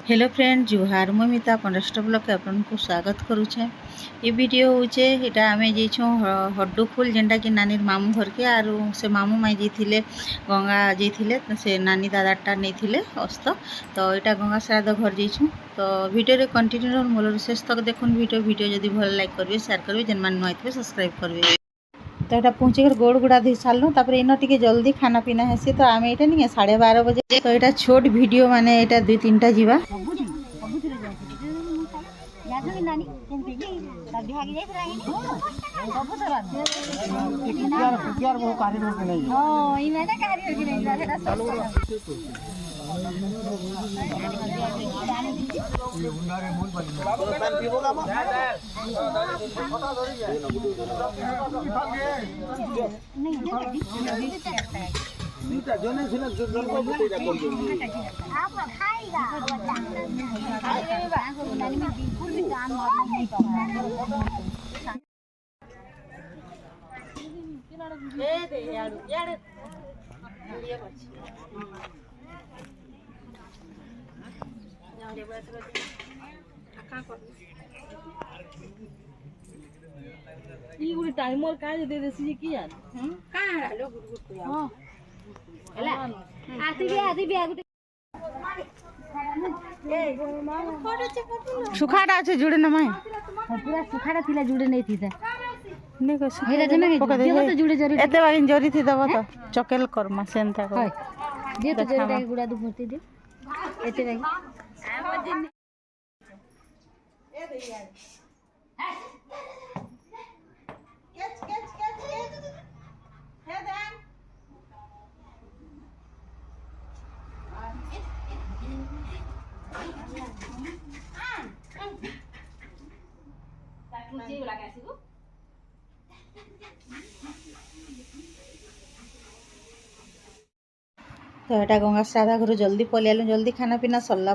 Hello friend जुहार Mamita पंडस्ट blog के आपको स्वागत करुचे। ये वीडियो होचे एटा आमे जेछो हड्डू फूल जेंटा कि नानी मामू घर के आरो से मामू माई जेथिले गंगा जेथिले से नानी दादाटा नेथिले अस्त तो एटा गंगा श्राद्ध घर जेछो। तो वीडियो रे कंटिन्यू मोर शेष तक देखुन वीडियो जदि भल लाइक करबे शेयर करबे जेन मान नुआ सब्सक्राइब करबे। तो यहाँ पहुँचे गोड़ गुड़ा धोई सारू तापर इन टे जल्दी खाना पीना हेसी तो आम ये नहीं 12:30 बजे तो यहाँ छोट वीडियो माने यहाँ 2-3टा जीवा टाइमर का दे देसी कि यार का हालो गुड गुड को हां हला आती भी आगु सुखाड़ा আছে जुड़े ना माय पूरा सुखाड़ा थिला जुड़े नहीं थी ने को हेरा जमे देबो तो जुड़े जरी एते बागिन जरी थी देबो तो चकेल कर्मा सेंता को दे तो जरी टाके गुड़ा दु भरती दे एते बागिन ए दे यार तो यहाँ गंगा श्राद्ध घर जल्दी पलियालु जल्दी खाना पीना सरला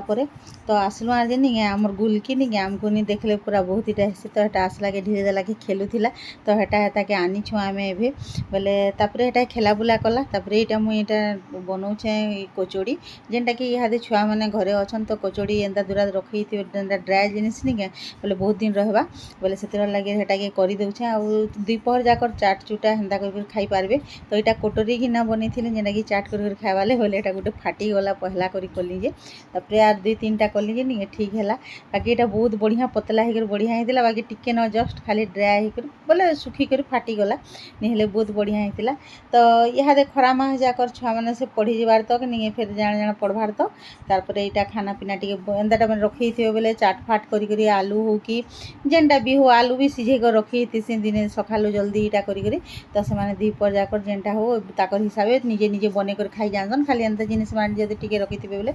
तो आसलु आज नहीं आमर गुलकी नहीं आमको नहीं देखले पूरा बहुत इटा हेसी तो यहाँ आसला के ढीरे देला के खेलुला तो यहाँ के आनीछु आम ए बोले यहाँ खेला बुला कला यहाँ मुझे बनाऊे कचोड़ी जेनटा कि इहादे छुआ मैंने घरे अच्छन तो कचोड़ी एंता दूरा रखी ड्राए जिनिस नहीं बोले बहुत दिन रहा बोले से लगे हेटा कर दे आ दुपहर जाकर चाट चुटा हेन्ता कर खाई पारे तो यहाँ कोटरी गिना बनी जेनटा कि चाट कर खाइबाले बोले एटा गोटे फाटीगला पहला करी कली तापर यार 2-3टा कली नहीं ठीक है बाकी यहाँ बहुत बढ़िया पतला होकर बढ़िया होता बाकी टिके न जस्ट खाली ड्राए होकर बोले सुखिक फाटीगला नहीं बहुत बढ़िया होता तो यहाँ खरा माह जाकर छुआ मैंने से पढ़ी जबार तक नहीं फिर जाने जाने पढ़वार तो तापर यहाँ खाना पीना टे एंता मैंने रखी थे बोले चाट फाट करी आलू हो कि जेनटा भी हो आलू भी सिझे कर रखी थी दिन सका जल्दी यहाँ करी तो से दीपर जाकर जेनटा हो ताकर हिसाब से निजे निजे बने कर खाई जानसन खाली एंता जिनिस मान जब टिके रखी बोले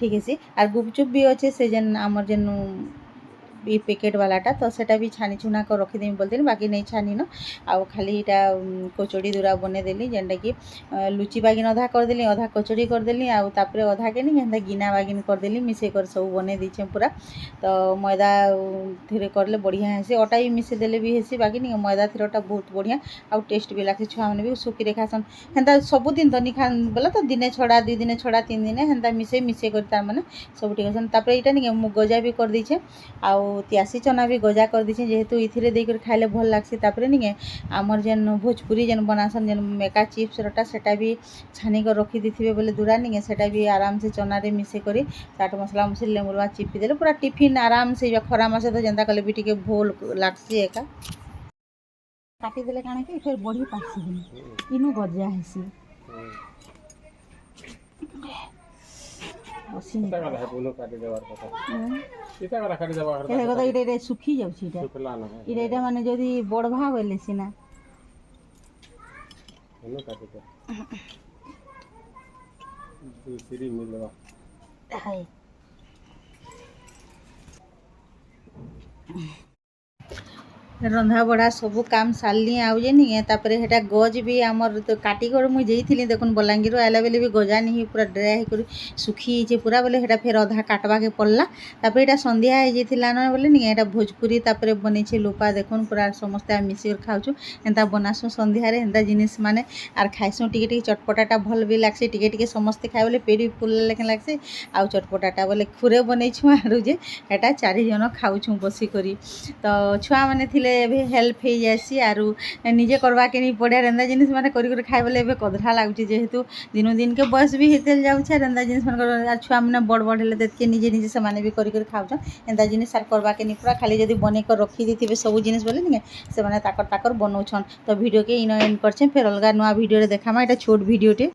ठीक है और गुपचुप भी अच्छे से जेन आमर जेन ये पैकेट वालाटा तो सेटा भी छानी छुना कर रखीदेमी बोलते बाकी नहीं छानी न आउ खाली यहाँ कचोड़ी दूरा बनईदेली जेनटा कि लुची बागिन अधा करदेली अधा कचोड़ी करदेली आउे अधा के नहीं एंता गिना बागिन करदेली मिसे कर सब बने दीचे पूरा तो मैदा थे करले बढ़िया हेसी अटा भी मिसेदेले भी हेसी बाकी नहीं मैदा थीरटा बहुत बढ़िया आउ टेस्ट भी लगे छुआ मैंने भी सुखी खासन हेन्ता सबुदिन तो नहीं खान बोला तो दिने छड़ा 2 दिन छड़ा 3 दिन हेन्ता मिसे कर तार सब ठीक है तापर यहाँ नहीं गजा भी कर दीचे आउ त्यासी चना भी गजा कर दीचे जेहेतु इथिरे देकर खाइले भल लागसी तापर नहीं आमर जेन भोजपुरी जेन बनासन जेन मेका चिप्स रटा सेटा भी छानी कर रखी दी बोले दूरा नहीं सेटा भी आराम से चना रे मिसे करी चाट मसला मसली लेमुलवा चिपी देले पूरा टिफिन आराम से खरा मासे तो जेनता कले भी टिके भोल लागसी एका काटी देले काने कि फिर बढ़ी पासी इनु गजा हेसी सुखी जाऊँ माने जदि बढ़वा बोले सीना रंधा बड़ा सब काम सारली आउ जे नहीं तापर हेटा गज भी आमर तो काटिकर मुई जाइली देखुन बलांगीर आइला बेले भी गजा नहीं पूरा ड्राए होकर सुखी जाइए पूरा बोले हेटा फेर अधा काटवा के पड़ला तापर एटा संध्या हो जाइला ना बोले नहीं एटा भोजपुरी तापर बने लोपा देखुन पूरा समस्ते मिसिकर खाऊँ एंता बनासु संध्यारे एंता जिनिस माने आर खाइसु टिके चटपटाटा भल भी लागसे टिके समस्ते खाए बोले पेट भी फुल लेकिन लागसे आउ चटपटाटा बोले खुरे बनईछु आरु जे एटा 4 जन खाऊँ बसिकरी तो छुआ मैंने थिले हेल्प हो जासी आरु निजे करवा के नहीं पड़े रेंदा जिनिस माने करी खाए बोले एबे कदरा लागुची जेहेतु दिन दिन के बयस भी हेतेल जाउछे रेंदा जिनिस मान छुआ मैंने बड़ बड़ हेले देख के निजे निजे से माने भी करी खाउछन एंदा जिनिस सार करवा के नहीं पूरा खाली जदी बने कर रखी देथिबे सब जिनिस बोले नहीं से माने ताकर बनाउछन तो वीडियो के इनो एंड करछे फिर अलगा नवा वीडियो रे देखामा एटा छोट वीडियो टे।